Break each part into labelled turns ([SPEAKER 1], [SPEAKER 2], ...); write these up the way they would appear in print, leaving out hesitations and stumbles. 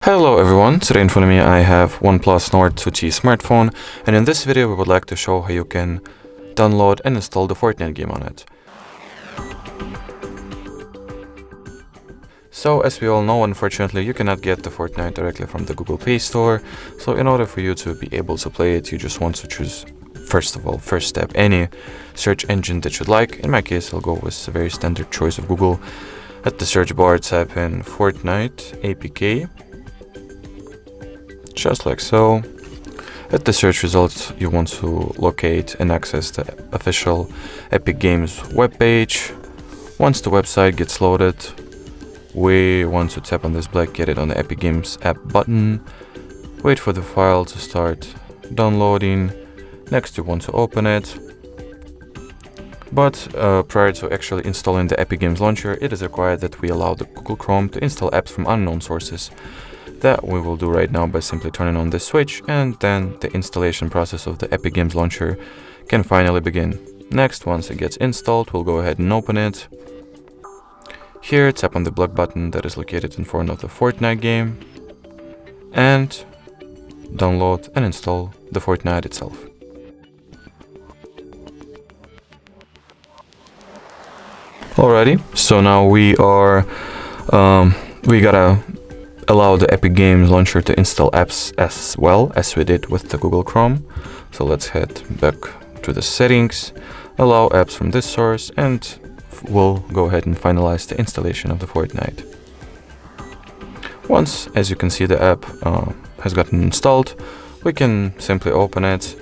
[SPEAKER 1] Hello everyone, today in front of me I have OnePlus Nord 2T smartphone, and in this video we would like to show how you can download and install the Fortnite game on it. So as we all know, unfortunately you cannot get the Fortnite directly from the Google Play Store, so in order for you to be able to play it you just want to choose, first step, any search engine that you'd like. In my case I'll go with a very standard choice of Google. At the search bar type in Fortnite APK. Just like so. At the search results, you want to locate and access the official Epic Games webpage. Once the website gets loaded, we want to tap on this black Get It on the Epic Games app button. Wait for the file to start downloading. Next, you want to open it. But prior to actually installing the Epic Games launcher, it is required that we allow the Google Chrome to install apps from unknown sources. That we will do right now by simply turning on this switch, and then the installation process of the Epic Games launcher can finally begin. Next, once it gets installed, we'll go ahead and open it. Here, tap on the black button that is located in front of the Fortnite game, and download and install the Fortnite itself. Alrighty, so now we gotta allow the Epic Games launcher to install apps as well as we did with the Google Chrome. So let's head back to the settings, allow apps from this source, and we'll go ahead and finalize the installation of the Fortnite. Once, as you can see, the app has gotten installed, we can simply open it,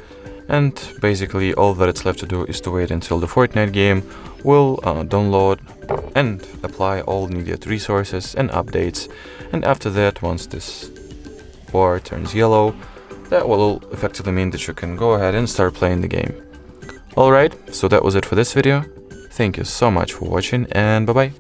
[SPEAKER 1] and basically all that it's left to do is to wait until the Fortnite game will download and apply all needed resources and updates. And after that, once this bar turns yellow, that will effectively mean that you can go ahead and start playing the game. Alright, so that was it for this video. Thank you so much for watching, and bye bye.